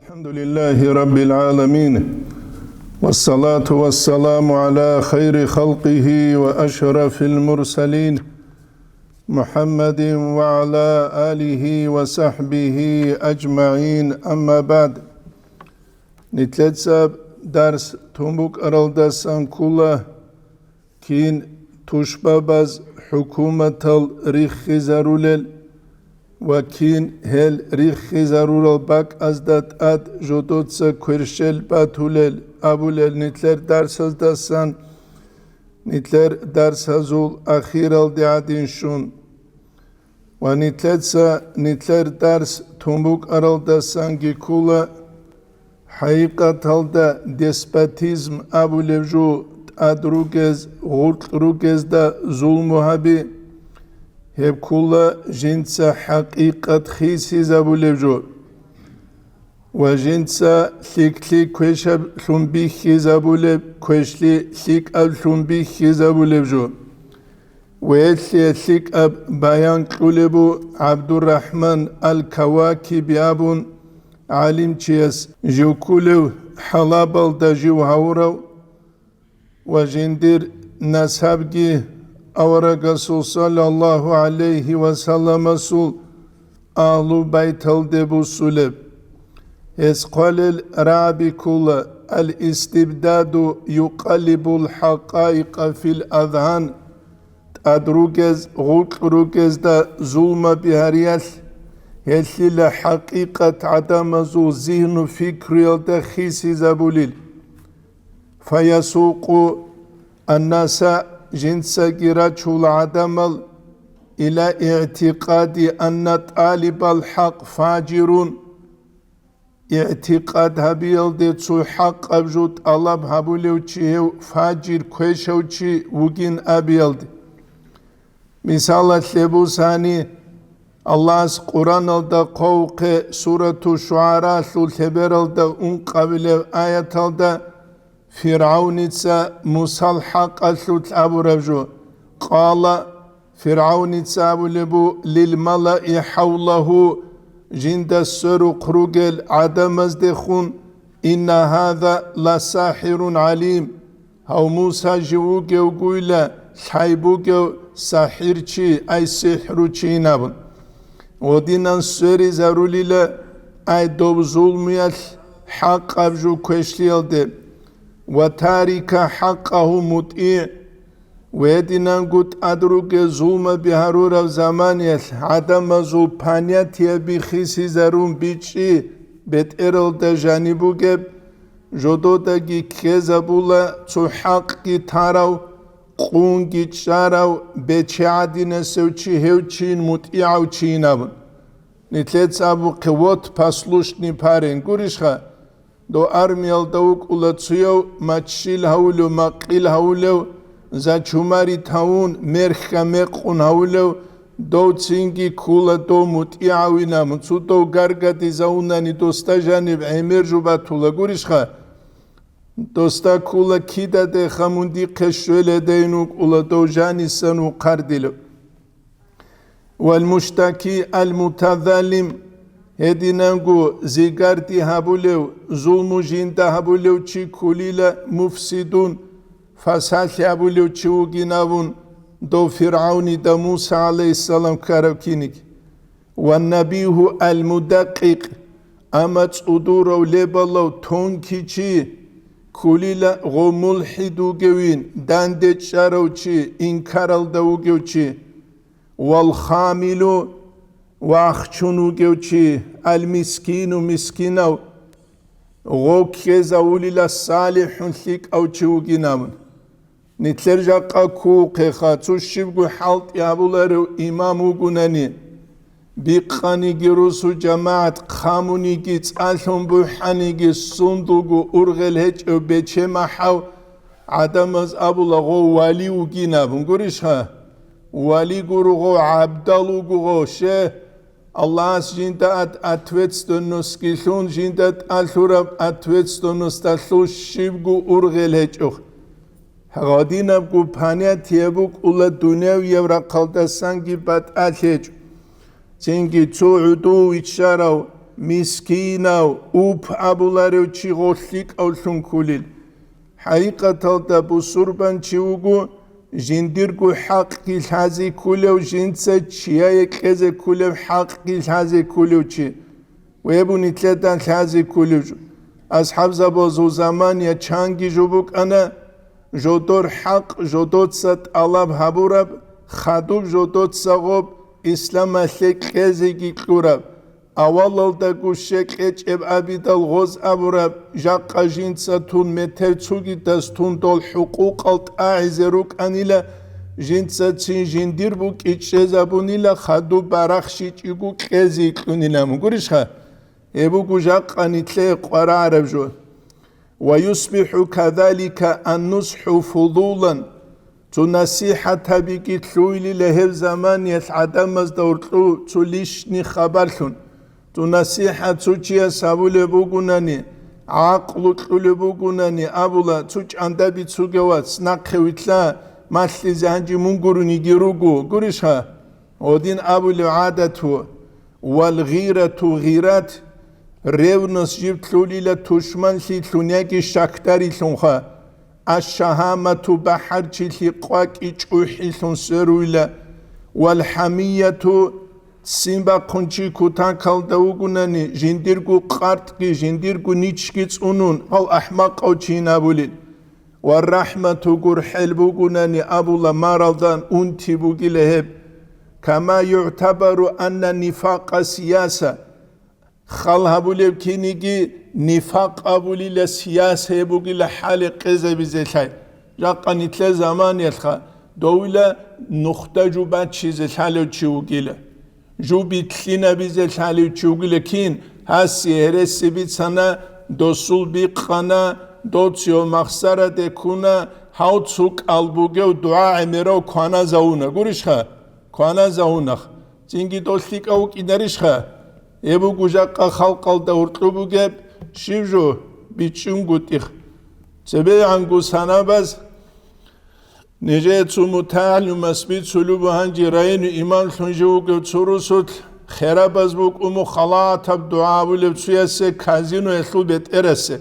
الحمد لله رب العالمين والصلاة والسلام على خير خلقه وأشرف المرسلين محمد وعلى آله وصحبه أجمعين أما بعد نتلتسب درس تنبوك أرالدا سانكولا كين تشبابز حكومة الريخ زارولل وكين هل ريخ زارول باك أزداد جودوتسا كورشل باتولل أبولل نتلر درس داسان نتلر درس هزول أخير الدعادين شون نتلر درس تنبوك أرال داسان جيكولا حقيقة هلدا ديسباتيزم أبولل جو أدروغز غلطروغز دا ظلمو هب كل جنس حقيقة خيسي زابوليجو وجنس ليك كويشب ثنبي خيزابوليب كويشلي ليك أب ثنبي خيزابوليجو ويتلي ليك أب بيان كوليبو عبد الرحمن الكواكبي أبون عالم تشيس جو كولو حلابل دا جو هاورو وجندير نسابجي أورا رسول صلى الله عليه وسلم سول آل بيت الدبو سلب قال الرابي كل الاستبداد يقلب الحقائق في الأذهان أدروجز غلقروجز دا ظلم بهريال هل حقيقة عدم زو ذهن فكري دا خيسي زبوليل فيسوق الناس جنس جراتشول عدمل إلى اعتقاد أن طالب الحق فاجرون اعتقاد هبيل ديتسو حق أبجوت ألاب هبوليو چيهو فاجر كويشو چي وگين أبيل دي مثال لبوساني الله قرآن الدا قوق سورة الشعراء للتبر الدا قبل آية الدا فرعون موسى الحق أسلوت أبو رجو قال فرعون أبو لبو للملأ حوله جند السر قروجل عدم ازدخون إن هذا لساحر عليم هو موسى جوجو وقولا حيبوجو ساحر چي أي سحر چي نبن ودينا سوري زارولي لا أي دوب ظلميال حق أبجو كوشليال دي وتارك حقه مطيع ويدنا قد أدرك ظلم بهرور زمانية عدم ظلبانيات بخيسي زرون بيتشي بيت إرل دا جانبو جب جدو دا جي كيزابولا تو حق جي تاراو قون جي تشاراو بيتشي عدنا سوچي هوچين مطيعو چينابن نتلت أبو قوات پاسلوشني پارين قريشخا دو أرميال دوك أولاتسيو ماتشيل هولو مقيل هولو زا چوماري تاون مرخا مقون هولو دو تسينجي كولا دو متيعوينا منسو دو غرغتي زاوناني دوستا جانب عمير جوباتولا قريشخا دوستا كولا كيدا دي خموندي قشويل دينوك أولا دو جاني سنو قردلو والمشتكي المتظلم هدينانغو زيغارتي هابوليو ظلمو جيندا هابوليو چي كوليلا مفسدون فساد هابوليو چي وغيناون دو فرعوني دا موسى عليه السلام كاروكينيك والنبيه المدقق أما تصدورو لبالو تونكي چي كوليلا غو ملحدو جوين داندت شارو چي انكارل دو جو چي والخاملو واخچونو گوچی المسكين مسكينو غوكي زاولي للصالحون ثيك او چوغينامن نتلرجا قاكو قيخاتو شبغو حالت يابولارو امامو گوناني بيقاني گروسو جماعت خاموني گيت آلهم بوحاني گي سندوغو ارغل هج او بيچه محاو عدمز ابولا غو واليو گينامن گوريشها والي گورو غو عبدالو گو شه الله جندا أتوتستونوس كيلون جندا ألثورب أتوتستونوس تلوش شيبغو أورغلهجوخ هغادينا بغو بانيا تيبوك أولا دنيا ويورا قلدا سانجي بات ألهج چنگی تو عدو ویچارو مسكيناو اوب ابولاريو چي غوليك اولسون كوليل حقيقة دا بسربان چيوغو جنديرغو حق كيلحازي كوليو جنسا چيايك ازي كوليو حق كيلحازي كوليو چي ويبو نتلتان الحازي كوليو أصحاب زبازو زمان يا چانگي جوبوك أنا جودور حق جودوت ست الله بحبورب خادوب جودوت سغوب إسلام أسلك كزيكي كورب أول دا گوشك اچ اب عبيدال غوز أبورب جاقا جنسا تون متر چوگي دستون دول حقوق الت أعزروك أنيلا جنسا تين جندير بوك اچ زبونيلا خادوب براخشي چيگو كزيك لونيلا مگورش خا ابو جاق أنيتلي قرا عرب جو ويصبح كذلك النصح فضولا تنصيحة بيكي تلويلي لهب زمان يتعدم دورتلو تليشني خبرلون تنصيحة تشيا سابول بوغوناني عقل تلو بوغوناني أبولا تش أندبي تسوغوات سناقويتلا ماشلي زهنجي منغوروني جيروغو قرشها ودين أبول عادته والغيرة غيرات ريونس جيب تلوليلا تشمن لي تلونيكي شاكتاري لونخا الشهامة بحر تلي قواك إجوحي لون سرويلا والحمية سيمبا قنشي كوتان كالدوغوناني جنديرغو قارتكي جنديرغو نيتشكيتس أنون أو أحمق أو تشينابولين والرحمة قرحل بوغوناني أبولا مارالدان أنتي بوغي لهب كما يعتبر أن نفاق سياسة خالها بوليب كينيجي نفاق أبولي لسياسة بوغي لحال قزة بزيشاي جاقا نتلا زمان يلخا دولة نخطة جو بات شيزة حالو تشيوغيلا جو بيتلينا بزيشالو تشيوغيلا كين هاسي هرسي بيتسانا دوسول بيقانا دوتسيو مخسارة ديكونا هاوتسوك ألبوغيو دعاء ميرو كوانا زاونا قرشخا كوانا زاونا زينجي دوسليك أوك إدارشخا ابو گوجاقا خلقال دورتلو بوگب شیوجو بیچونگو تیخ سبه عنگو سنابز نجه تسومو تعلیم اسبید سلو بهنجی راینو ایمان سنجو گو تسوروسوت خیرابز بوگ امو خلاطب دعا بولب سویسه کازینو اخلو بیت ارسه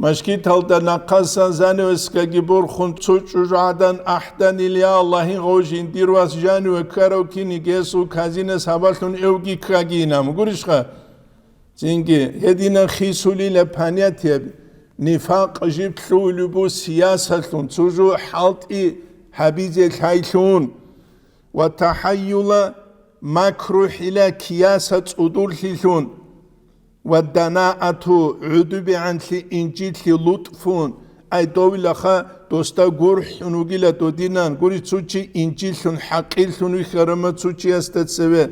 مشکی تلده نقصان زنو اسکاگی برخون تسوچو عدن احدن الیا اللهین غوشین دیرواس جانو اکارو کی نگیسو کازین سابالتون اوگی کاگی نامو گورشخا زنگی هدینا خیسولی لپانیتی نفاق جیب تلولو بو سیاستون تسوچو حالتی حبیزی الحیلون و تحیل مکروح الى کیاست ادول حیلون والدناءة عدوب عن إنجيل لطفون أي دولة خا دوستا غور حنوغيلا دودينان غوري تسوچي إنجيل حقيل ويخرمت تسوچي استتسوي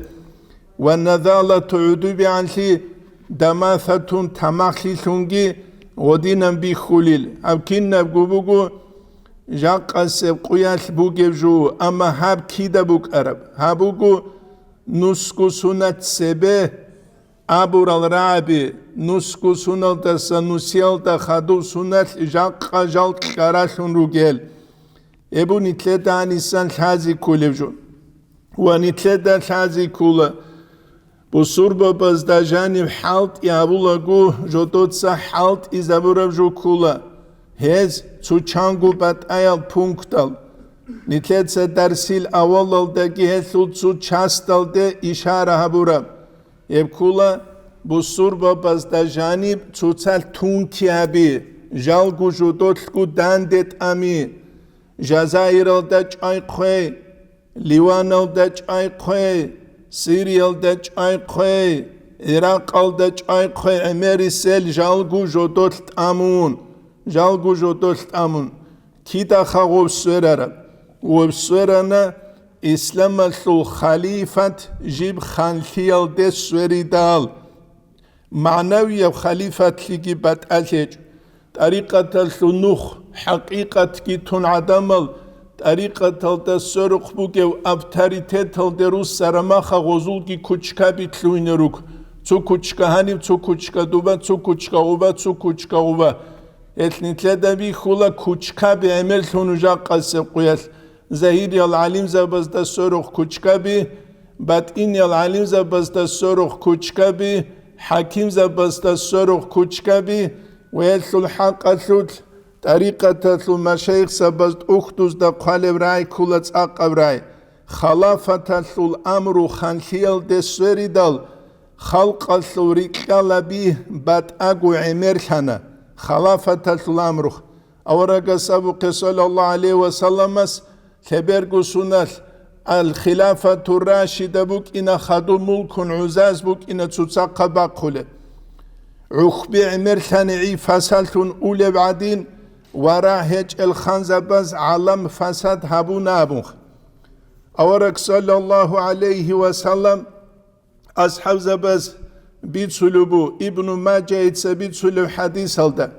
والنذالة عدوب عن دماثة تماخي ثونغي ودينان بيخوليل أبكينا بقوبوغو جاق أسب قياش بوغيبجو أما هاب كيدا بوك أرب هابوغو نسكو سنة سبه أبور الرابي نسكو سنال دسا نسيال دا خدو سنال جاقا جالت كاراشون روغيل ابو نتلتا نسان الحازي كوليبجون ونتلتا الحازي كولا بصوربا بزدا جانب حالت يابولا جو جودوت سا حالت إزابورب جو كولا هز تو چانگو بات آيال پونكتال نتلتا درسيل أولال داكي هزو تو چاستال ده إشارة هبورب يبكولا بصوربا بزدا جانب توتال تونكي هبي جالگو جودوتلگو داندت أمي جزائر داج آي قوي ليوان داج آي قوي سيريال داج آي قوي عراق داج آي قوي عمري سيل جالگو جودوتلت أمون جالگو جودوتلت أمون كيدا خاغو بسورارا وبسورانا إسلام الخليفة جيب خانخيال دي سوريدال معنوية خليفة لكي بات أجيج طريقة النوخ حقيقة كي تنعدمل طريقة السرق بوكي وابتاريتت الدروس سرماخا غزول كي كوچكا بيتلوين روك تو كوچكا هانيب تو كوچكا دوبا تو كوچكا غوبا تو كوچكا غوبا اتنتلدا بي خولا كوچكا بيعمل تنجا قاسب قيال زهير العليم زبزدا سرق كوچكا بي بات إن العليم زبزدا سرق كوچكا بي حكيم زبستا سروخ كوچكبي ويلثو الحق أثوت طريقة ثو مشايخ سبست أختوز دا قالب راي كولت أقب راي خلافة ثو الأمر خانخيل دي سويردال خلق ثو ريكالا بيه بات أقو عمير خانا خلافة ثو الأمر أورق سابق صلى الله عليه وسلم كبيرغو سنال الخلافة الراشدة بوك إنا خدو ملك عزاز بوك إنا تتساق باقولة عخبي عمر ثاني فسالتون أولي بعدين وراهج الخنزباز عالم فساد هابون أبوخ أورك صلى الله عليه وسلم أصحاب زباز بيتسلبو ابن ماجه بيتسلب حديث هلدا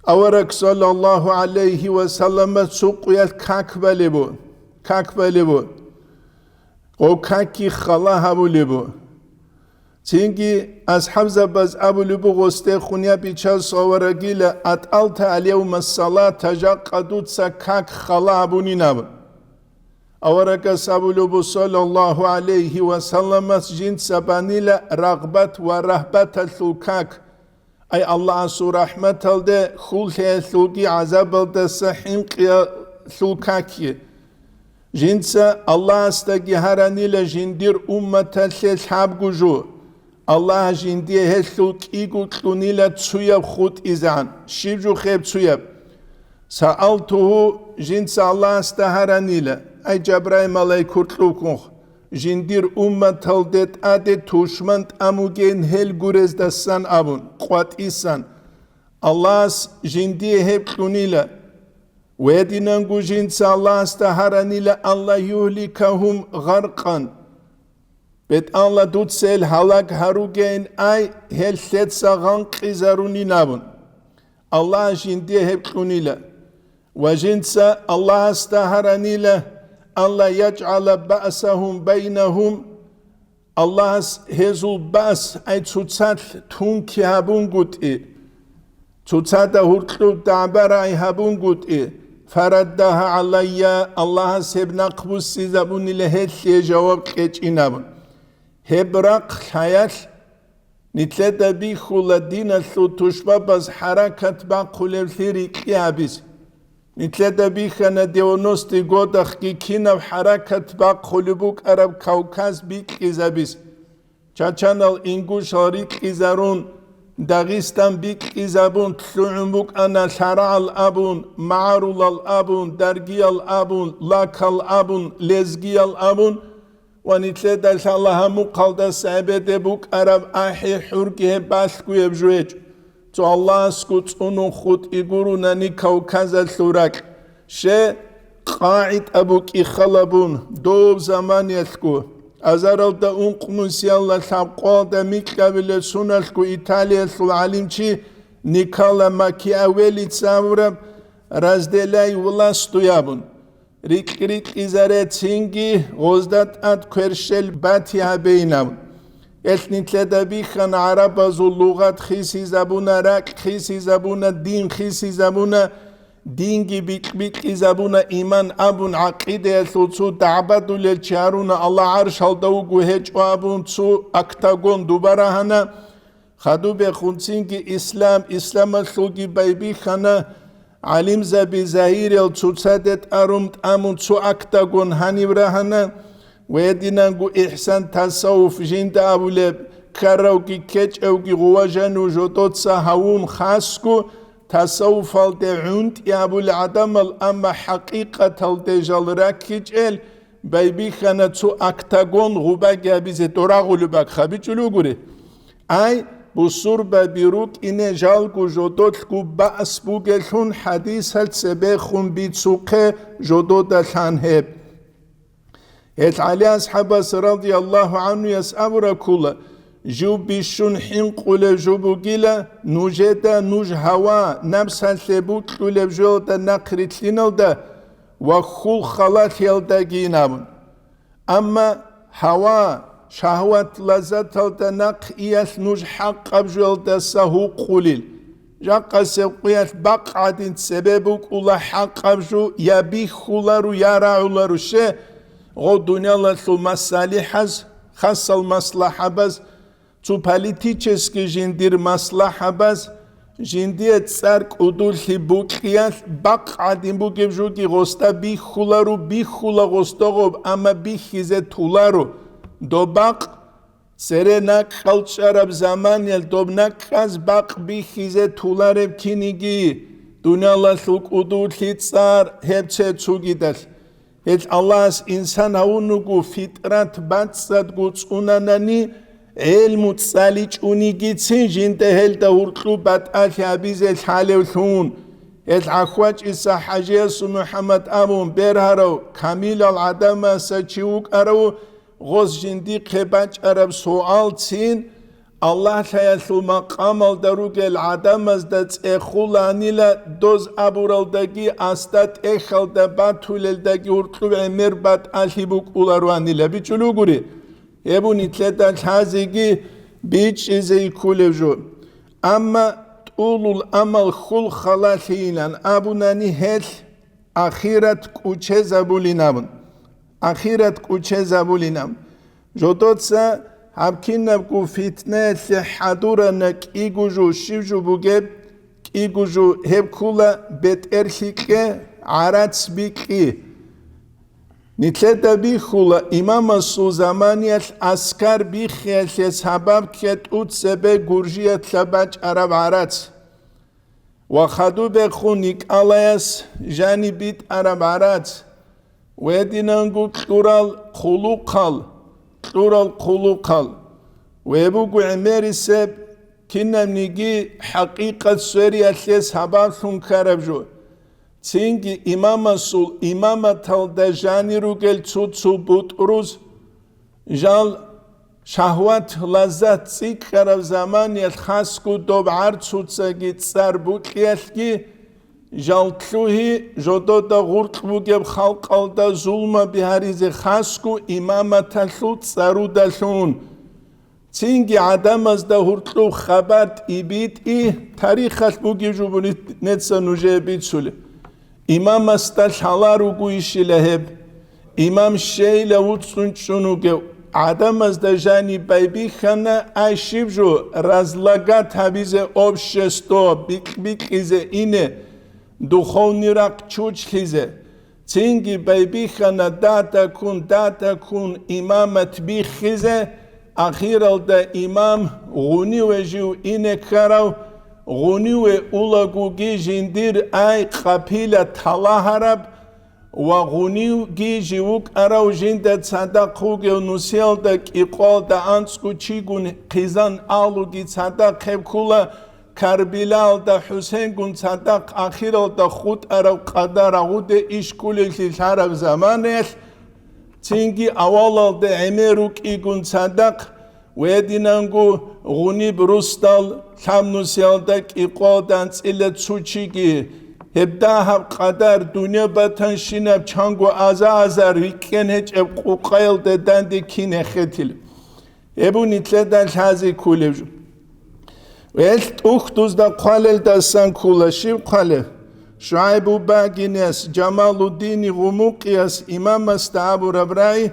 أورك صلى الله عليه وسلم سوقيا كاكبالبو او كاكي خلاها بولبو تينجي أصحاب زباز أبو لبو غسته خونيا بيچال صورگيل أتقلت اليوم الصلاة تجاقدوت سكاك خلا بونيناب أورك أبو لبو صلى الله عليه وسلم جين سبانيل رغبت ورهبت الثوكاك أي الله سو رحمة الده خلطة ثوكي عذاب الده سحنق ثوكاكي جنسا الله استگی هرانیل جندیر امت الحب گوجو الله جندی هلو کیگو کلونیل تسویب خود ایزان شیبجو خیب تسویب سألته جنسا الله استهرانیل ای جبرای ملائکت لوکن جندیر امت الدت اد توشمند اموگین هل گورز دستان ابون قوت ایسان الله جندی هب کلونیل ويدينانغو جنس الله استهراني الله يهلكهم غرقا بيت الله دوت سيل هلاك هاروغين اي هل ثت سغان قزاروني نابون الله جندي هبقوني لا وجنس الله استهراني الله يجعل بأسهم بينهم الله هزو بأس اي تسات تونكي هابون قد اي تسات هرطلو دعبر اي هابون قد اي فردها علي الله سبنا قبوس سيزابون لهي جواب كيچينابون هبرق حياة نتلتا بيخو لدين الثو تشبه بز حركة باقول الثيري كيابيس نتلتا بيخنا ديونوستي قودخ كينا حركة باقول بوك عرب كوكاز بيك إزابيس چاچانال إنگوش هاريك إزارون داغستان بيك إزابون تلعمبوك أنا شرع الأبون معارول الأبون درجي الأبون لاك الأبون لزجي الأبون ونتلد إن شاء الله همو قلد سعبت بوك عرب أحي حركه باشكو يبجوج تو الله سكوت أنو خود إيقوروناني كوكاز الثورك شي قاعد أبوك إخلبون دوب زمان يثكو أزارل دا أنقمون سيالله سابقال دا ميكابل سنالكو إيطاليا العليم چي نيكالا ماكي أولي تساورب رازدلاي ولاستو يابون ريك إزارة تينجي غزدات أد كرشل باتيها بينام إثنيت لدى بيخان عرب زو اللغات خيسي زبونا راك خيسي زبونا دين خيسي زبونا دينجي بيك إزابونا إيمان أبون عقيدة ثو تعبدو للشارون الله عرش هالدوغو هجو أبون ثو أكتاغون دوبارا هنا خدو بخونسينجي إسلام ثوغي بايبي خانا علم زبي زهير ثو تسادت أرومت أمون ثو أكتاغون هاني برهنا ويدينانغو إحسان تصوف جند أبولب كاروكي كيج أوكي غواجانو جودوت ساهاون خاسكو تصوف الدعوند يا أبو العدم الأما حقيقة الدجال راكيجل بايبي خانا تو أكتاغون غوباك يابيزي دوراغو لباك خابي جلو غوري أي بصور بابيروك إنه جالغو جودوتلكو بأس بوغلون حديث هالسبيخون بيتسوقه جودوت الحانهب هيت علي أصحابس رضي الله عنه يسأب ركولا جو بيشون حين قول جوبو جيلا نوجدا نوج هوا نفس هالثبوت قول بجودا نقرت لنودا وخول خلاط يلدا جينابون أما هوا شهوة لذات الدا نق إياث نوج حق بجودا سهو قوليل جاقا سوقيات بقعدين سببوك ولا حق بجو يبي خولارو يراعولارو شه غو دنيا لثو مسالي حز خاص المصلحة بز цу политически жиндир маслахабаз жиндиет царк удулхи букиял бак адим бугевжуги госта бихулару бихула гостогоб ама бихизе тулару добак серенак халчараб заманиел добнак каз бак бихизе тулареб киниги дуналалук удулхи цар хепче цугидал Ет Аллахс инсан аунугу фитрат бацад гуцунанани элмут салич унигицин жинте хелта уртлу батал хабизе халевлун ет ахвач иса хажиасу Мухаммад амун берхаро камил ал адама сачиук аро гоз жинди қебач араб суал цин Allah hayalul maqamal darugel adamaz da ეხულანილა doz aburaldagi astat exalda batuleldagi urtlu emir bat alhibuk ularwanila bichuluguri ebuni tleta hazigi bich izey kulevjo amma tulul amal khul khalalilan abunani hel akhirat kuche zabulinam akhirat kuche zabulinam jodotsa Habkinab ku fitne se haduranak iguju shivju bugeb iguju hebkula bet erhike arats biki nitleta bihula imama su zamaniyat askar bikhel sabab ket utsebe gurjiyat labach arab arats wa khadu be khunik alayas jani bit arab arats wedinangu tural khuluqal Tural quluqal webugu imeri seb kinam nigi haqiqat suriyatles habathun karabjo Tingi imama sul imama talda jani rugel tsutsu butruz jal shahwat lazat tsik karab zaman yat khasku dob'ar tsutsa git sar buqyalki Jaltluhi jododa gurtbugeb khalqalda zulma biharize khasku imama talut sarudalun Tingi adamazda hurtlu khabart ibit I tarikhat bugijubunit netsa nuje bitsule Imama stal halaru guishileheb Imam sheyle utsunchunuge adamazda jani baybi khana ashibjo razlagat habize obshesto bikize ine Духовный рак чучхизе, цинги байбихана дата кун имамат бихизе, ахиралда имам гуниуе жив ине карав, гуниуе улагуги жиндир ай қапила талахараб, ва гуниуги живук арав жинда цадақуге нусиалда киқалда анцку чигун қизан алуги цадақ хевкула, Karbilal da Hüseyin gun sadak akhiral da khud arav qadar agude ishkulil harab zamanel tingi awalal da emeruk igun sadak wedinangu gunib rustal hamnusialdak iqadan tsilet suchigi hebda hab qadar dunya batan shinab changu azar riken hech quqayl da dandi kine khetil ebu nitledan hazi kulevju Welt uchtuz da qalel da sankula shiv qale Shuaibu bagines Jamaluddin Gumuqias imamas da Abu Rabrai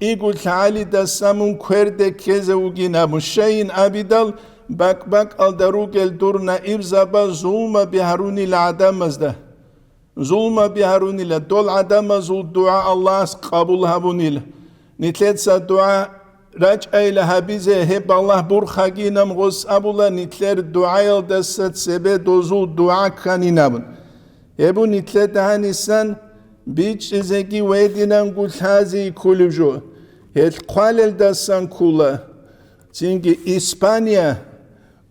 Igul Ali da samun kwerde keze ugina mushayin abidal bakbak al darugel durna ibzaba zulma biharuni la adamazda Zulma biharuni la dol adamazul dua Allah's qabul habunil Nitletsa dua Raj ayla habize hep Allah burkhaginam gos abula nitler duayal dasat sebe dozu dua kaninabun. Ebu nitlet hanisan biç zeki wedinen gulhazi kulujو. Het qalel dasan kula. Çünkü İspanya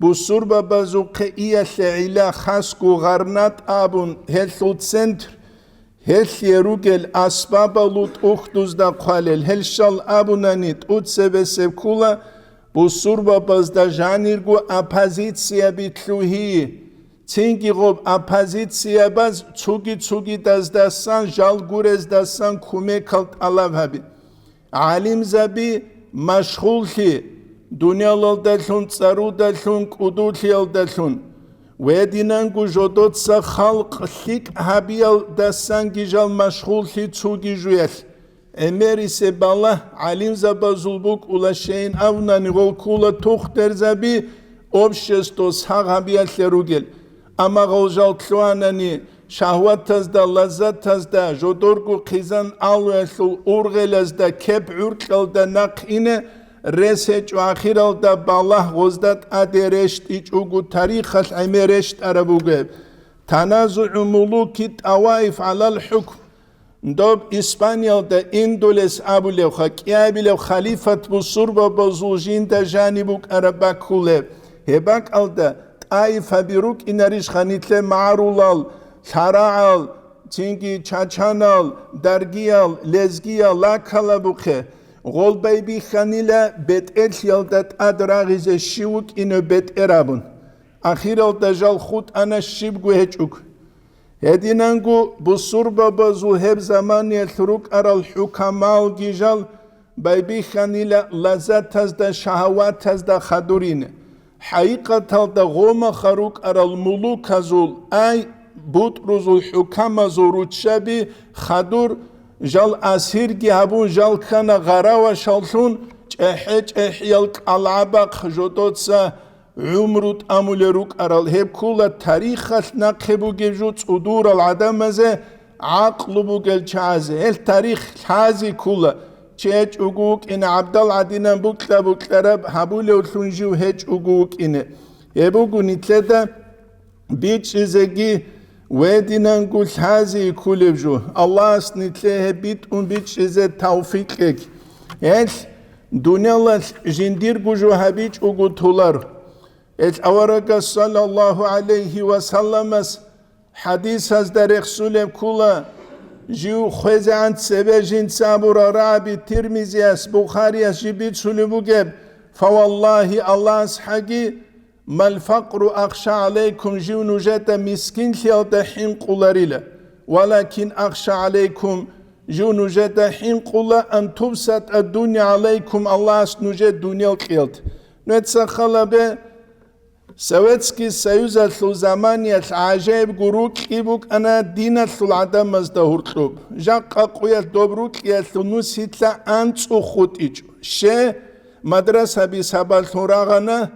bu surba bazu qiya ila khasku garnat abun helsu center Hel yerugel asbabalut uhtuzda qalel hel shal abunanit utsebe sevkula bu surba bazda janirgu apozitsия bitluhi Tingi gob apozitsия baz tsugi dazdasan jal gurez dasan kume kalt alavhabi alim zabi mashghulhi dunyalaldalun tsarudalun qudulhildalun Wedinangu jodotsa khalq lik habial dasan gijal mashghul hi tsugi juyel Emeri se balla alim zabazulbuk ula şeyin avnani gol kula tohter zabi общество сагабиаллеругел ама гожал тлуанани шахватазда лаззатазда жодоргу қизан алвелу ургелазда кеп урқалда нақине ресеч ахиралда баллах гоздат адерешт ичугу тарихал амерешт арабуге таназу мулукит аваиф алал хукм Dоб İspanya'da Indoles abulev hakiyabilev halifat bu surba bozulcinde janibuk arabakule hebak alda taifa biruk inariş hanitle ma'rulal şara'al çingi çaçanal dargiyal lezgiyal lakalabuke gol baybi hanile bet el yaldat adragize şivuk ino bet erabun ahirel dajal khut ana şibgu hechuk Hedinangu bu surba bazu hep zaman yelturuk aral hukamal gijal baybi khanila lazatazda şahavatazda khadurine haqiqatalda goma kharuk aral muluk azul ay butruzul hukama zorutşabi khadur jal asir gihabun jal khana garawa shalsun çehyal qalabaq jodotsa عمرت أمولروك أرال هب كل تاريخ نقبو جوت صدور العدم زه عقل بوجل شازه التاريخ حازي كل شيء أجوك إن عبد العدينا بكلا رب حبول وثنجو هج أجوك إن يبوجو نتلدا بيت زجي ودينا نقول حازي كل بجو الله سنتله بيت بيت زه توفيقك يعني دنيا الله جندير بجو هبيج أجو تولار أورك صلى الله عليه وسلم حديث هذا رسول كلا جو خزعن سبجين سابور رابي ترمزي اس بخاري اس جبيت سلبوجب فوالله الله حقي ما الفقر أخشى عليكم جو نجات مسكين خيالة حين قلاريلا ولكن أخشى عليكم جو نجات حين قلا أن تبسط الدنيا عليكم الله نجات دنيا الخيالة نتسخل به Советский Союз атлу замания عجائب гурук ибук ана дин атлу адам маздахуртуб жакка қуя добрук ятлу нуситла анцу хутич ше мадраса би сабал турагана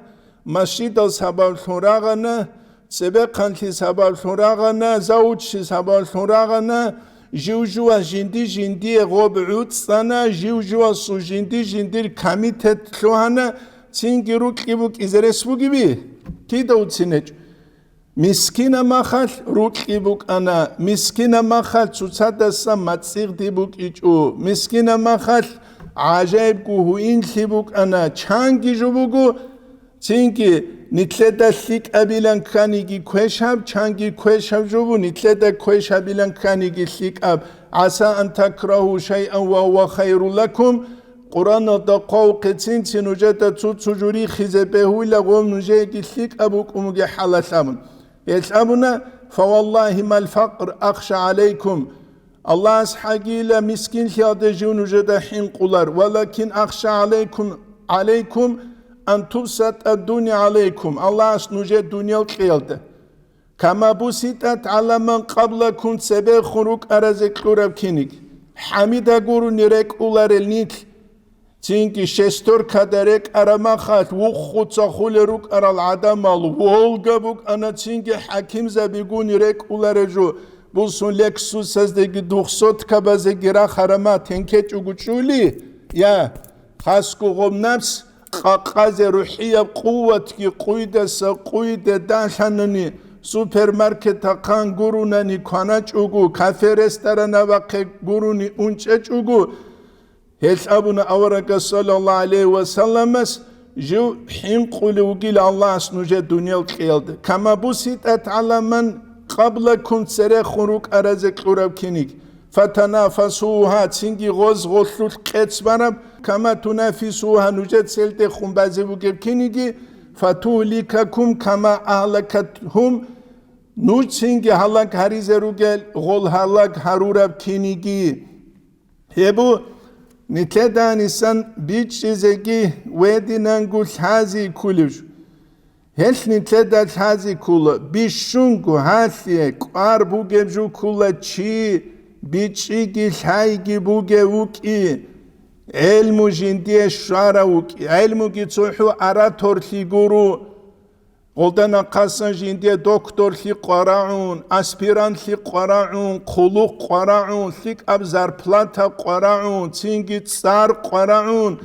масжид сабал турагана себе қанти сабал турагана заучи сабал турагана жужуа жинди гобут сана жужуа су жинди комитет тлуана цингирук ибук изересбу gibi Kida utsineç. Miskina mahal rukibuk ana. Miskina mahal tsutsatasa matsirtibuk ichu. Miskina mahal acayip kuhu inlibuk ana. Changi jubugu. Çünkü nitleda lik abilan kanigi kweşab. Changi kweşab jubu. Nitleda kweşabilan kanigi lik ab. Asa an takrahu şey'an ve huve hayrun lakum. Kur'an'da qawqetin sinujata tsutsujuri khizebehuyla gom nuje gitlik abuk umuge halasamın. Yesabuna fawallahi mal faqr akhsha aleykum. Allah ashagiyle miskin şiyadeci nujada hin qular. Walakin akhsha aleykum an tubsat ad-dunya aleykum. Allah as nuje dunyal qiyaldı. Kama busitat ala man qablakum sebe khuruk arazekturab kinik. Hamida guru nirek ular elnik. Çünkü şestör kaderek aramahat vukhutsa khuleruk aral adamal volgabuk ana çünkü hakim zabigun yürek ularaju bulsun Lexus sazdagi 200 kabaze gira harama tenkeç uguçuli ya khasku gomnaps qaqaze ruhiya quvvat ki quyda dashanani supermarketa kan gurunani kanaç ugu kafe restorana vaqe guruni unçeç ugu Hesabına avaraka sallallahu aleyhi ve sellemes ju hin qulugil Allah snuje dünya qiyaldı. Kama busitat ala man qablakum sere khuruk arazek qurab kinik. Fatanafasuha tingi ghoz ghollut qetsbarab kama tunafisuha nujet selte khumbaze bugeb kinigi fatulikakum kama ahlakathum nu tingi halak harizerugel gol halak harurab kinigi. Hebu Nitledan insan bir çizegi vedinan gul hazi kulur. Hel nitledan hazi kula bir şungu hasiye kar bu gebju kula çi bichigi lhaigi buge uki ilmu jindiye shara uki ilmu gitsuhu arator liguru Oldana qasan jindiye doktor li qaraun aspirant li qaraun khuluq qaraun lik abzar plata qaraun tingi tsar qaraun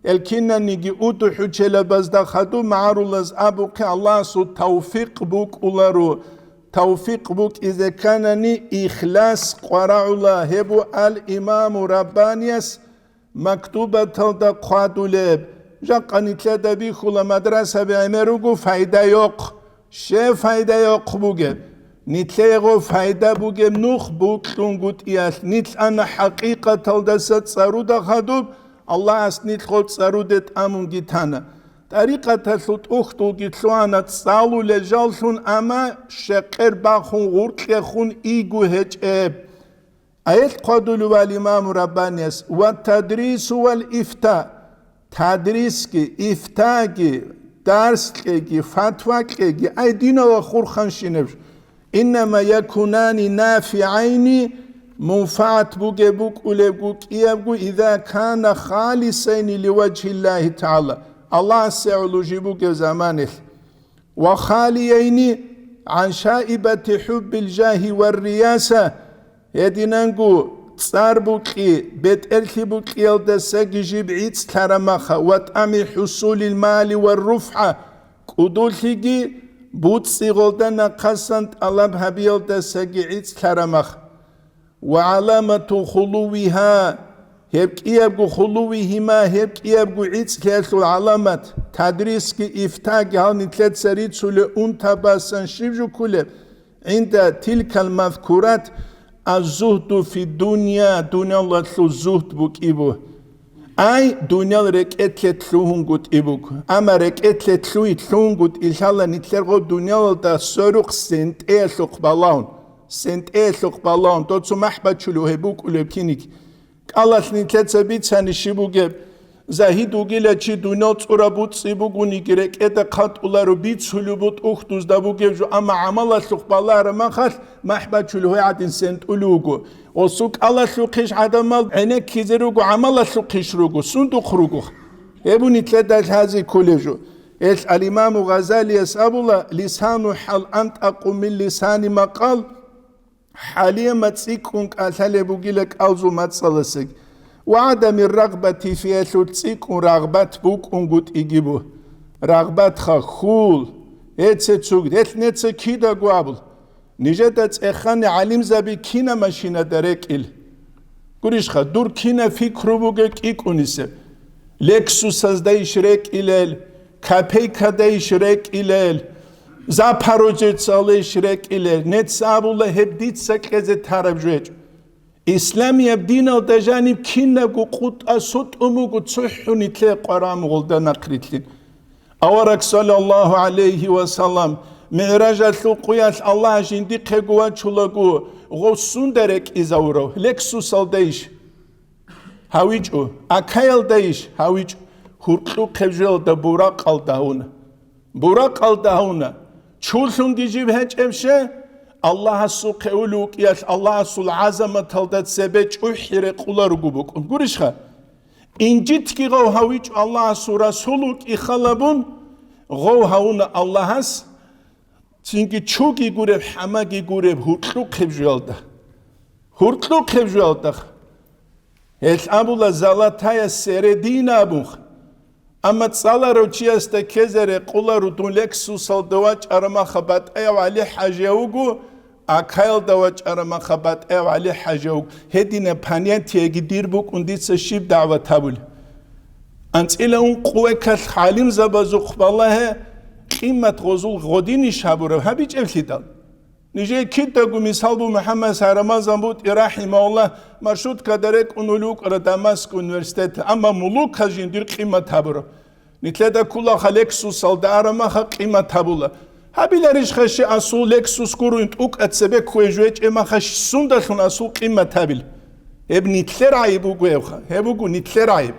elkinna nigi utu huchela bazda khadu ma'rulaz abu ki Allah su tawfiq buk ularu tawfiq buk ize kanani ikhlas qaraula hebu al imam rabbaniyas maktubatal da qaduleb Jaqanitle de bir khula madrasa be emerugu fayda yok. Fayda yok buge. Nitlego fayda buge nuh buklungut iyas. Nitl ana haqiqatal da saruda khadub Allah as nitl sarudet amun gitana. Tariqata sut ukhtu gitluana tsalu le jalsun ama shaqir bakhun gurtle khun igu hecheb. Ayet qadulu wal imam rabbaniyas wa tadris wal ifta تدریس کی افتاء کی درس کی فتوا کی ای دین و خورخان شینب انما یکونان نافعین منفعت بوگه بوک اول بوک ایابگو اذا کان خالصین لوجه الله تعالی الله سعلوجی بوگه زمانه و خالیین عن شائبة حب الجاه والرياسة يدينانگو صار بوكي بيت ارخي بوكي يلدسا جيب عيد ترمخا واتعمي حصول المال والرفعة قدول هيجي بوت سيغلدنا قسنت ألاب هبي يلدسا عيد ترمخا وعلامة خلوها هبكي يبقو خلوهما هبكي يبقو عيد كيرسو العلامات تدريس كي إفتاق هل نتلت سريد سولي انتباسا شبجو كله عند تلك المذكورات الزهد في الدنيا دنيا الله تلو الزهد بك إبو أي دنيا ركعت تلوهن قد إبوك أما ركعت تلوهن قد إن شاء الله نتلقى دنيا الله سرق سنت إيسوق بالون سنت إيسوق بالون توتسو محبت شلوه بوك ولبكينيك الله نتلقى سبيت سانشيبو جب زاهد وجيلا شي دنيا تصوربوت سيبوغوني جرك إذا قط الله ربيت سلوبوت أختوز دابوجي جو أما عمل سوق بالله رما خاص محبة شلوه عدين سنت ألوجو وسوق الله سوقش عدم عينك كيزروجو عمل سوقش روجو صندوق روجو يبوني تلاد هذه كلجو الإمام غزالي يسأل الله لسان حال أنت أقوم من لسان ما قال حاليا ما تسيكونك أثالي بوجيلك أوزو ما تصلسك وعدم الرغبة في أثلتسيك ورغبة بوك ونقود إجيبو رغبة خول تسوق نتسا كيدا قوابل نجدت إخاني علم زبي كينا ماشينا دارك إل قريش دور كينا فكرو بوغك إيكونيسي لكسوس دايش ريك إلال كابيكا دايش ريك إلال زاباروجيت ساليش ريك إلال نتسابو الله هبديت سكزة تارب جويج إسلامي بدين الدجانب كنا قط أسود أمو تصحو نتلي قرام غلدنا قريتلين أورك صلى الله عليه وسلم معراج الثقويات الله جندي قوات شلقو غصون درك إزاورو لكسوس الديش هاويجو أكايل ديش هاويج هرقو قبجل دا براق الدهونا شولسون جيجيب هج أمشي الله سوق أولوك ياش الله سول عظمة تلدت سبج أحير قولار جوبك قريشها إن جت كي غو هاويج الله سورة سولوك إخلابون غو هاون الله هس تينكي تشوكي جورب حماكي جورب هرتلوك خبجالده هرتلوك خبجالده هل أبولا زالاتايا سردين أبوخ أما تصالة روشياست كزر قولارو دولك سوسال دواج أرما خبات أيو علي حاجيوغو أكايل دواج أرما خبات أيو علي حاجيوغ هدين بانيان تيجي ديربوك ونديس الشيب دعوة تابل أنت إلا أن قوة كالحاليم زبازوخ بالله قيمة غزول غديني شابورو هبيج أفليدال نجي كده قو مثال بو محمد سارمازان بود رحمه الله مرشود كدرك انولوك را دمسك انورسيتت اما ملوك هجين دير قيمة تابرو نتلدا كلا خلكسوس الدارما قيمة تابولا هبيلريش خشي اسو لكسوس كورو انت اوك اتسبه كويجويج اما خش سوندخون اسو قيمة تابل اب نتلر عيب وغو هبوغو نتلر عيب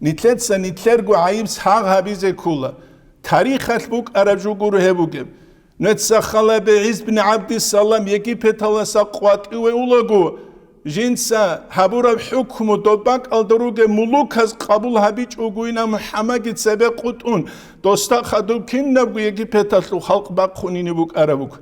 نتلتسا نتلرغو عيب سحاق هبيزي كلا تاريخ البوك ارجو غورو هبوغو نتسخلا بعز بن عبد السلام يجي بتلا سقوات ويولغو جنسا هبورا حكم دوباك الدروج ملوكز قبول هبيج وقوينا محمد سبق قطون دوستا خدو كن نبو يجي بتاسلو خلق باقوني نبوك أرابوك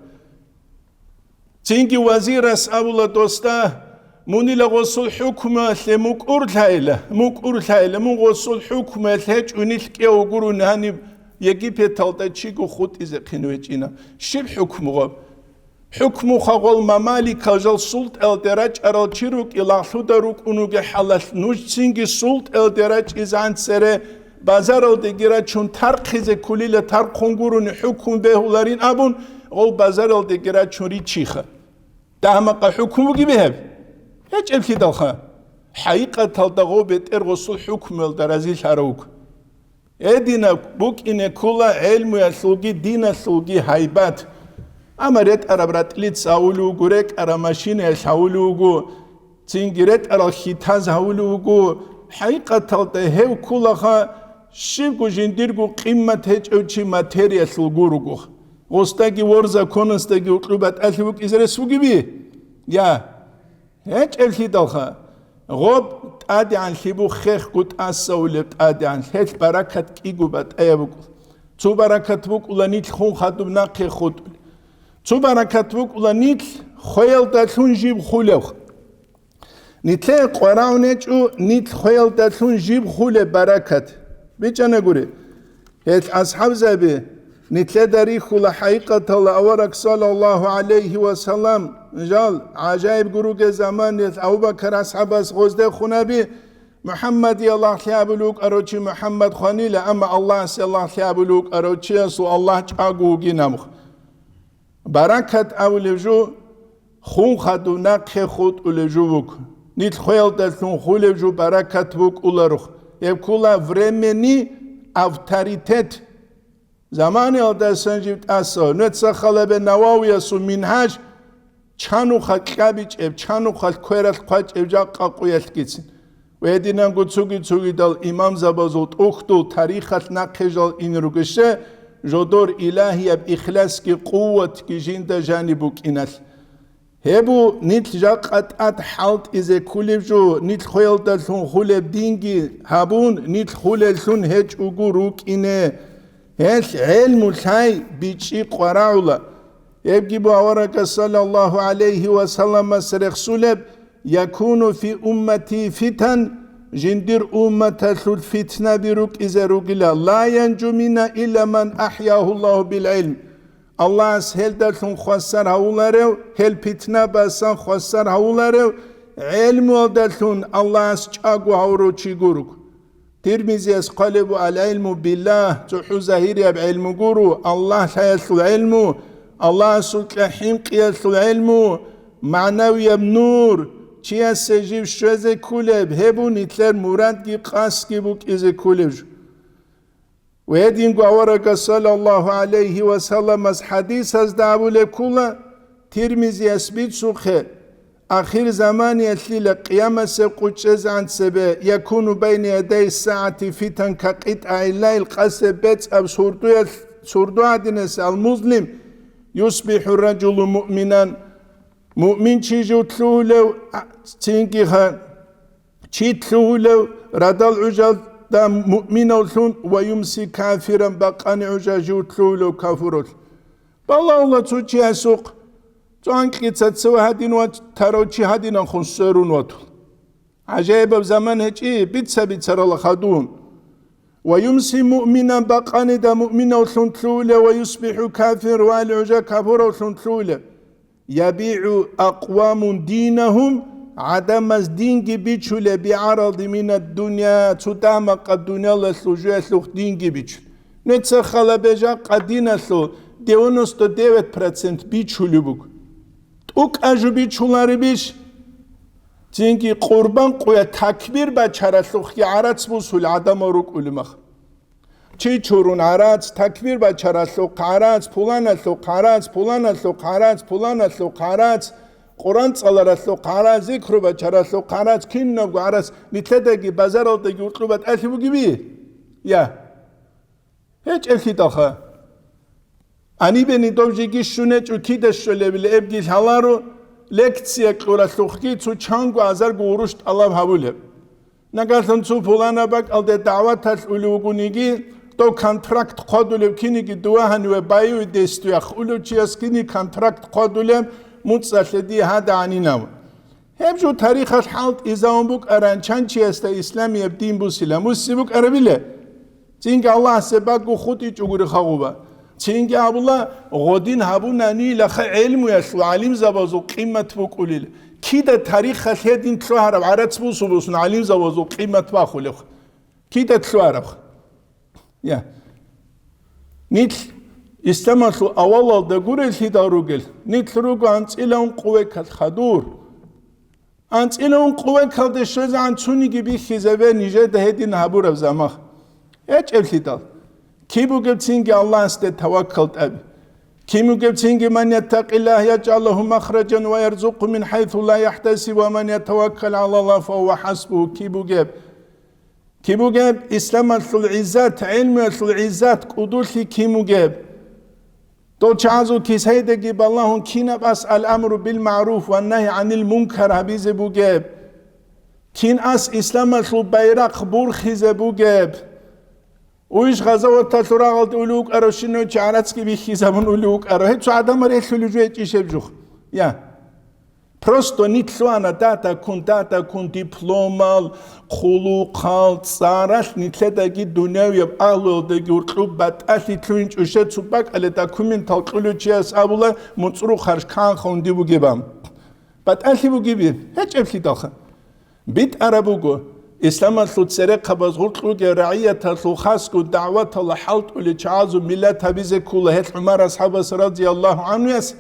تينجي وزير أسأولا دوستا موني لغوصل حكمة لموك أرلهايلة مو غوصل حكمة لهج ونلك يوغورو نهاني يجي بتالتا تشيكو خود إذا قنويجينا شب حكم غاب حكم خغول ممالك جل سلط الدرج أرال تشيروك إلى خدروك أنوغ حلال نوشتينجي سلط الدرج إزان سره بازار الدگیره چون ترخیز کلیل ترخ خونگورون حکم به هولارین ابون غول بازار الدگیره چون ری چیخه دهمق حکم بگی بهب هیچ الکی دلخه حقیقت تلدغو بیت ارغسول حکم الدرازیل شروک ادینا بوک اینه کلا علم یسلگی دین یسلگی حیبت امرت اربرت لیت ساولو گورک ارماشین یساولو گو تینگیرت ارخیتاز هاولو گو حقیقت تلده کلا خا شیگو جندیرگو قیمت هیچ اوچی ماتریا سلگورو گو غستگی ورزا کنستگی اطلوبت الهوک ازر سوگی بی یا هیچ الهی دلخه غب تادی عن خیبو خیخ گوت اساولت تادی عن هیچ برکت کی گو بات ایا بگو تو برکت بک اولانیت خون خدوب نقی خود تو برکت بک اولانیت خویل دلون جیب خولوخ نیتله قراونج او نیت خویل دلون جیب خول برکت بیچنه گوری هیچ اصحاب زبی نیتله داری خول حقیقت الله اورک صلی الله علیه و سلم جال عجایب گروه زمان نیت ابوبکر اصحاب از غزده خونه بی محمدی الله خیابلوک اروچی محمد خانیل اما الله سی الله خیابلوک اروچی سو الله چاگوگی نمخ برکت اولجو خون خدو نقخ خود اولجو بک نیت خویل دلتون خولجو برکت بک اولروخ یکولا ورمنی اوتاریتت زمانی آدرسان جیبت اصلا نتسا خلب نواوی سو منهج چانو خلقابیچ اب چانو خلق کویرت قاچ اب جا قاقویت گیتسین و ایدینان گو چوگی دال امام زبازوت اختو تاریخت نقشال این رو گشه جدور الهی اب اخلاص کی قوت کی جنده جانبوک اینال هبو نیت جا قطعت حالت ازه کلیب جو نیت خویل دلتون خولب دینگی هبون نیت خوللتون هج اگو روک اینه هش علم الحي بيتشي قراولا يبقي بورك صلى الله عليه وسلم سرخ سلب يكون في أمتي فتن جندر أمة الفتنة بروك إذا رجلا لا ينجو منا إلا من أحياه الله بالعلم الله هل دلتون خسر هولارو هل فتنة بسان خسر هولارو علم دلتون الله چاقو هورو چي گروك ترمزي قالب العلم بالله تحو زهيري بعلم قرو الله سيسل العلم الله سلطحين قياس العلم معنوي بنور چيا سجيب شوزي كولب هبو نتلر مراد جي قاس جي بوك إزي كولب ويدين قوارك صلى الله عليه وسلم از حديث از دعبو لكولا ترمزي اسبيت سوخه آخر زمان يتلي قيامة سقوچز عن سبه يكون بين يدي الساعة فتن كقطع الليل قصب بيت أب سردو عدنس المسلم يصبح الرجل مؤمنا مؤمن چيجو تلولو تنكيها چي تلولو ردال عجل دا مؤمن الثون ويمسي كافرا بقان عجاجو تلولو كافرول بالله الله توچي اسوق جانكي تسوى هادين وات تروچي هادين خنصرون واتو عجائب زمان هجي بيتسر الله خدون ويمسي مؤمنا بقان دا مؤمنا وثون تلولة ويصبح كافر والعجا كافر وثون تلولة يبيع أقوام دينهم عدم الدين بيتشول بعرض من الدنيا تدامق الدنيا لسلوجه سلوخ دين بيتشول نتسخل بجا قدين سلو 99% بيتشول بوك اوک اجوبی چولاری بیش تینگی قربان قویا تکبیر با چرسلوخی عرض بوسول عدم روک علمخ چی چورون عرض تکبیر با چرسلوخ عرض پولان سلوخ عرض پولان سلوخ عرض پولان سلوخ عرض قرآن صلار سلوخ عرض ذکر با چرسلوخ عرض کین نگو عرض نیتلدگی بازار آلدگی اطلوبت الفی بگی بی یا هیچ الفی داخه Ani beni dovjegi şune çu kideş şöyle bile ebgil haları лекция кура сухки цу чангу азар гурушт аллах хабуле нагатан цу пулана бак алде даватас улугуниги то контракт қодулев киниги дуахануе баю дестуях улучиас кини контракт қодулев муцашледи хада анинав هبجو تاريخ الحالت إذا بوك أرانشان چيستا إسلامي يبدين بوسيلا مسيبوك أربيله تينك الله سباك وخوتي چوغوري خاقوبا تينك الله غدين هبونا نيلا خي علم يسلو علم زبازو قيمة بوك قوليل كيدا تاريخ الهدين تلوهرب عرات بوسو بوسون علم زبازو قيمة باخوليخ كيدا تلوهرب يا نيتل إسلامتلو أولا دقوري الهدا روغل نيتل روغو أنت إلهون قويك الخدور أنت إلهون قويك الدشوز عن تونيكي بيخيزة نيجي دهدين هبور بزامخ إيش الهدا كيبو قبتينكي الله است توكلت أبي كيبو قبتينكي من يتق الله يجعل له مخرجا ويرزق من حيث لا يحتسب ومن يتوكل على الله فهو حسبه كيبو جاب إسلام العزات علم العزات قدوسي كيمو جاب تو تعزو كيس هيدا جيب الله كينا بس الأمر بالمعروف والنهي عن المنكر هبيز بو جاب كين أس إسلام البيرق بورخيز بو جاب ويش غزوة تطراغل تقولوك أروشينو تعراتسكي بيخيزامون قولوك أرو هيتو عدم ريخلو لجوية إيشيبجوخ يا Просто нитлуана дата кун дипломал, хулукал, цараш нитледаги дунявиаб ағлылдаги урқлуббат али тлуинч ушет субак але документал тлучиас абула муцру харш кан хонди бугибам. Бат али бугиби, хеч эфли даха. Бит арабугу, إسلام الثلاثة قبض غلطوا رعية الخاص والدعوة الحلط ولتعازو ملات هبيز كلها هت عمر أصحاب رضي الله عنه يس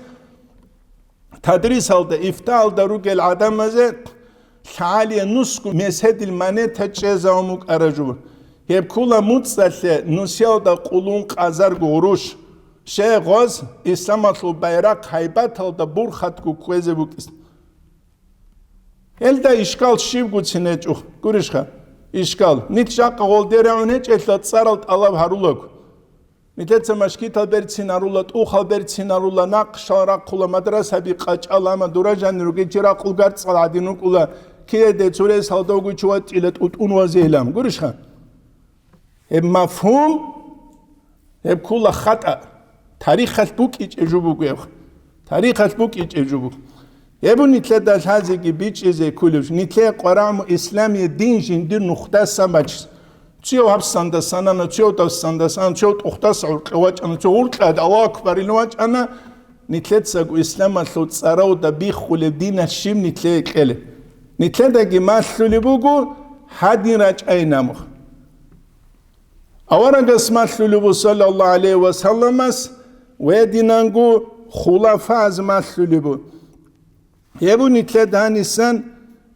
تدريس هذا إفتاء دروج العدم مزه حاليا نسق مسهد المنى تجهز عمق أرجو هب كل متصل نسيال دا قلون قزر غروش شيء غاز إسلام البيرق هيبت هذا برخت كوكوز بوكس هلدا إشكال شيب قدسينجو قريشها إشكال نتشاق قول درعونج إلا تصارلت الله هارولك نتلت مشكيت البرتين هارولت أو خالبرتين هارولا ناقش راقولا مدرسة بقاج الله ما دراجان روجي جراقول قرط صلادينو كولا كي ده توريس هالدوغو شوات إلى تقول وزيلام قريشها هب مفهوم هب كولا خطأ تاريخ البوك يجوبوك يا تاريخ البوك يجوبوك يبون نتلاد هذه البيج إذا كلش نتلاد قرآن إسلامي دين جندير نختص سماج تيو هبسند سنة تيو تسند سنة تيو تختص عرقواج أنا تيو عرقاد الله أكبر الواج أنا نتلاد سجو إسلام الثوت سراو دبيخ ولدين الشيم نتلاد كله نتلاد جماعة ثلبوجو هادي راج أي نامه أورا قسمة ثلبو صلى الله عليه وسلم ودينانجو خلافة زما ثلبو يبون نتلاد هانيسان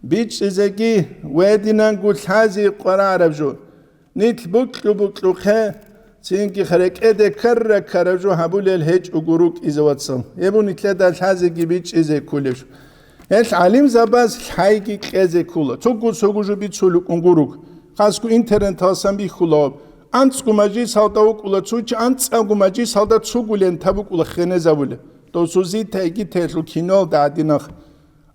بيج إزاجي وادينا نقول هذه قرار بجو نتل بكلو خا تينكي خرك إده كرجو هبول الهج وجروك إذا واتسام يبون نتلاد هذه بيج إزاي كلش هل علم زباز حيجي كذا كله تقول سوجو بيتسولك وجروك خاصكو إنترنت هاسم بيخلاب أنتسكو مجلس هذا وكله تسوج أنتسكو مجلس هذا تسوقولين تبوك ولا خنة زبوله توسوزي تيجي تلو كينال دعدينخ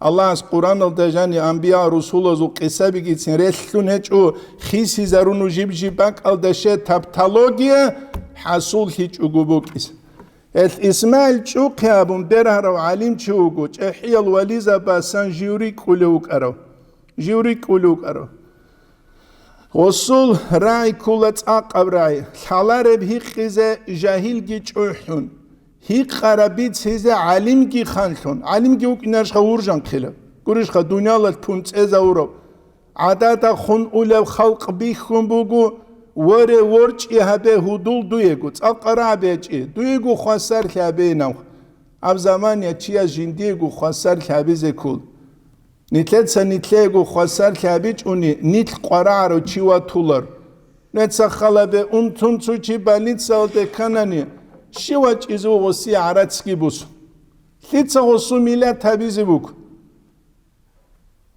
الله از قرآن الدجانی انبیاء رسول از قصه بگیرن رسولنج او خیسی زارونو جیبک الدشه تبتالوگیه حصول هیچ اگوبوکیس. اسماعیل چو قیابون دره رو علیم چوگو چهی الولیزه بسان جیوری کلوک ارو. رسول رای کولت عقب رای. حالار به خیزه جاهل گیچ اوحون. هیچ خرابیت هیزه علیم کی خانشون علیم کی اوک نرش خورجان خیله گوریش خد دنیا لات پونت از اورو عادت خون اول خلق بیخون بگو ورچ یهبه هدول دویگوت اقرابه چی دویگو خسر کبه نو اب زمان یا چی از جندیگو خسر کبه زکول نیتلت سنیتلگو خسر کبه چونی نیت قرار و چی و طولر نت سخاله اون تون چو چی بالید سالته کنانی شواج إزو غسي عراتسكي بوس ليتسا غسو ميلا تابيزي بوك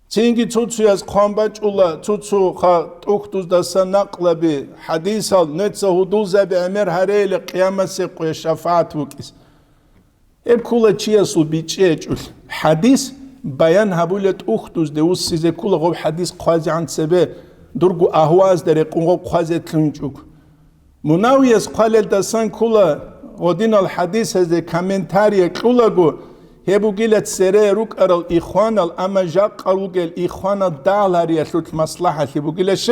تينجي توتسو ياز قامباج أولا توتسو خا توختوز داسا نقل بي حديثا نتسا هدوزا بأمير هريل قيامة سيقوية شفاعت بوكيس كولا تشياسو بيتشيجول حديث بيان هبولت أختوز ديوس سيزي كولا غو حديث قوازي عن سبه درغو أهواز داري قنغو قوازي تلنجوك مناويس قالل دسان كولا ودين الحديث هذا كومنتاري كولا غو هبو جيلت سيري روك أرال إخوان الأما جاق أروغل إخوان الدالاري أسلوت مصلحة هبو جيلش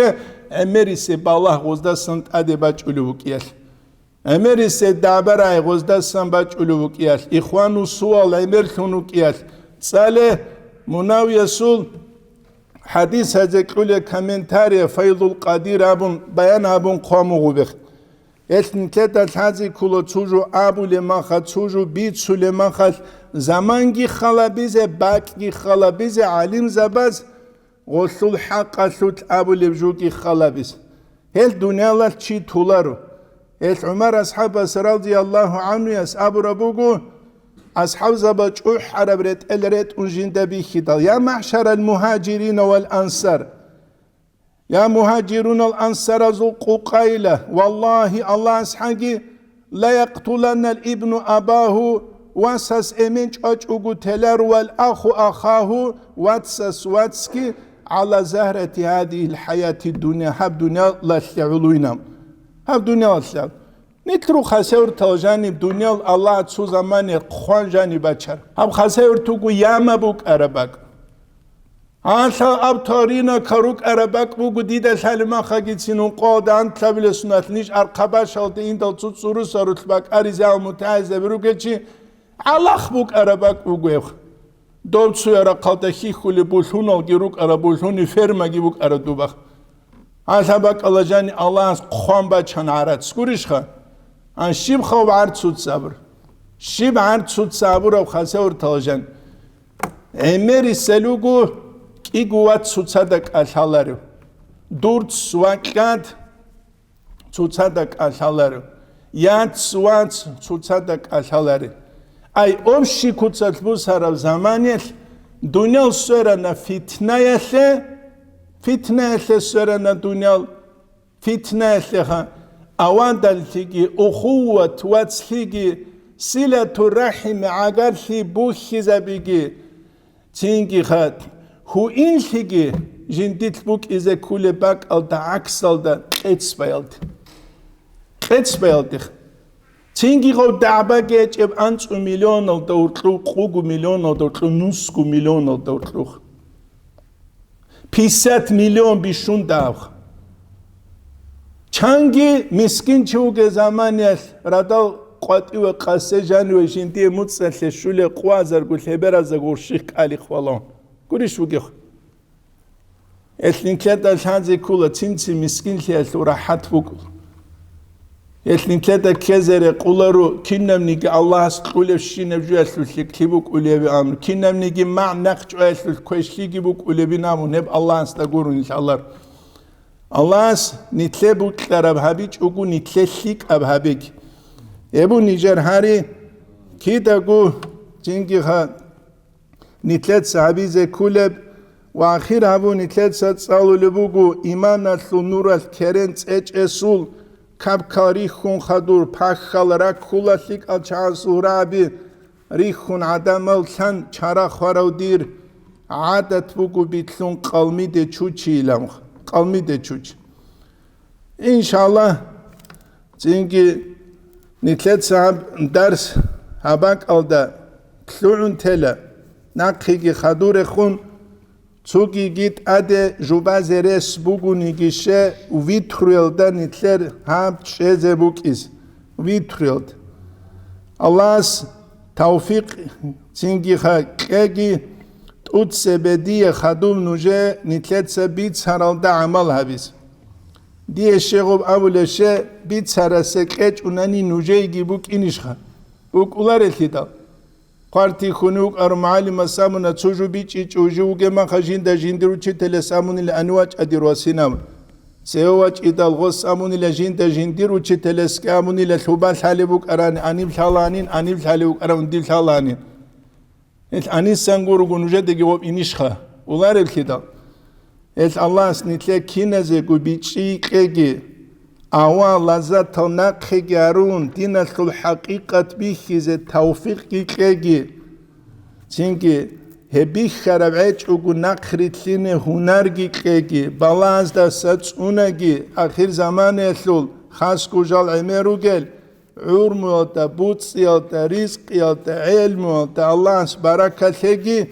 أمري سيبالله غزدا سنت أدي باج أولوك يال أمري سيدابراي غزدا سنت باج أولوك يال إخوانو سوال أمر ثنوك يال سالة مناوية سول حديث هذا كولا كومنتاري فيض القدير أبون بيان أبون قوامو غبخ اسم كده تازي كله تجو أبو لماخ تجو بيت سليماخ زمانگی خلابیزه باقی خلابیزه علیم زباز غسل حق سوت أبو لبجوكي خلابیز هل دنیا لال چی تولارو هل عمر أصحاب رضي الله عنه يس أبو ربوغو أصحاب زباج عرب ريت الريت أنجين دبي خدال يا معشر المهاجرين والأنصار يا مهاجرون الأنصار زقوا قيلة والله الله أسحاقي لا يقتلن الابن أباه واسس امنج اجوغو تلر والأخ أخاه واتسس واتسكي على زهرة هذه الحياة الدنيا هب دنيا لا تعلوينام هب دنيا لا نترو خسور تاجانب دنيا الله تسو زمان خوان جاني بچر هب خسور توگو ياما بوك عربك اب تارینا کاروک عربک بگو دیده سلمه خاگی سینون قادن تبیل سنت نیش ارقبه شالده این دل چود سورو ساروت بک عریزه و متعزه برو که چی علاق بوک عربک بگو دول سوی ارقاده خی خولی بولون الگیروک عربولونی فرمگی بوک عردو بخ بک الله جانی الله از خوان بچن عرد سکوریش خواه شیب خواب عرد سود صبر شیب عرد سود صبر و خسه ور تاجن امری سلوگو إيجوات سوتسادك أشالارو دورت سواكاد سوتسادك أشالارو يات سوات سوتسادك أشالارو أي أمشي كتساتبو سارا زمانيل دنيا سورنا فتنة سورنا دنيا فتنة يخا أوادل تيجي أخوة واتسيجي سلة الرحم عقارثي بوخي زبيجي تيجي خات هو این شیگی جندیت بوک از کوله باک al da axel da etspeelt تینگی رو دعبه گیج اب انچ میلیون al da urtlu قوگو میلیون al da urtlu nusku میلیون al da urtlu 500 میلیون بیشون داغ چانگی مسکین چوگ زمانیش رادال قاطی و قاسه جانی و جندی متصل شول قوازر گل براز گورشیک علی خوالان گوریش بگیخ اسلینکت از هنزی کولا تینسی مسکین لیت و راحت بگو اسلینکت کزر قولا رو کینم نیگه الله است قوله شینم جو اسلوشی کی بگ قوله بی امر کینم نیگه مع نقش اسلوش کوشلی کی بگ قوله بی نامون هب الله است گورو انشالله الله است نیتله بگ کرب هبیچ اوگو نیتله شیک اب هبیگ ابو نیجر هری کی دگو جنگی ها نتلت صحابي زي كولب وآخر هبو نتلت سالو لبوغو إيمان نسلو نور الكرنت اج اسول كابكا ريخون خدور پاخال راك خولا شيك الچان سورابي ريخون عدم السان چارا خواراو دير عادت بوغو بيتلون قلمي دي چوچي لامخ قلمي دي چوچ إن شاء الله زينجي نتلت صحاب درس هباك الدا كلون تلا نقیگی خدور خون چوگی گیت اده جوباز رس بگو نگیشه ویتریل دا نیتلر هم چیزه بوکیز ویتریل الله از توفیق چینگی خاکی توت سبدی خدوم نوجه نیتلت سبیت سرال دا عمل هبیز دیه شیغوب اولشه بیت سرسه کچ اونانی نوجه گی بوک اینش خوا بوک اولار الهیدال قارتي خنوق أرمعالي سامونا تسوجو بيتشي تشوجو جما خجين دا جندرو تشي تلسامون الأنواج أديروسينام سيواج إذا الغص سامون الجين دا جندرو تشي تلسكامون الثوبال حالبوك أران أنيب شالانين أنيب حالبوك أران ديل شالانين أنيس سانغورو جنوجة جواب إنيشخا ولار الكدا الله سنتلا كينزي جو بيتشي كيجي Awa laza tonaqhi garun dinatul haqiqat bihize tawfiq giklegi. Çünkü hebi xarab'ech ugu naqritline hunar giklegi. Balaz da satsunagi akhir zaman eslul khas kujal emeru gel. Urmuota, butsiota, rizqiota, ilmuota, Allah's barakatlegi.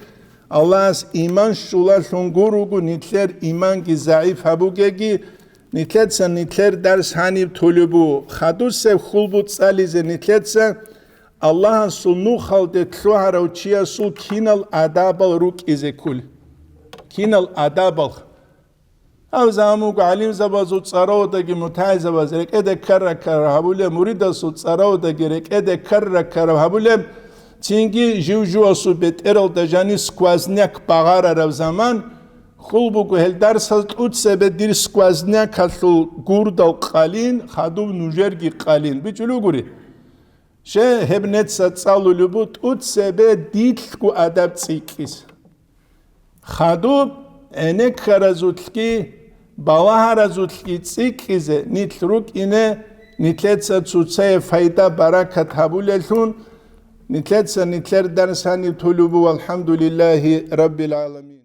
Allah's iman shula shungurugu nitler iman ki zaif habugegi. Nitletsa nitler ders hanib tulubu. Khaduse khulbut salize nitletsa Allah sunu khalde tluhara uchia sul kinal adabal ruk izekul. Kinal adabal. Av zamu alim zabazut sarao da ki mutay zabazerek ede karra karra habule murida sut sarao da gerek ede karra karra habule çünkü jivju asu beterol da jani skvazniak bagara rav zaman khulbu ko heldar salt ut sebe dir skvazniak hasul gurdal qalin khadu nujergi qalin bichulu guri she hebnet satsalu lubut ut sebe dit ku adab tsikis khadu enek kharazutki Balaharazutki tsikize nitlruk ine nitletsa tsutsaya fayda barakat habulelun nitletsa nitler dersani tulubu alhamdulillahi rabbil alamin.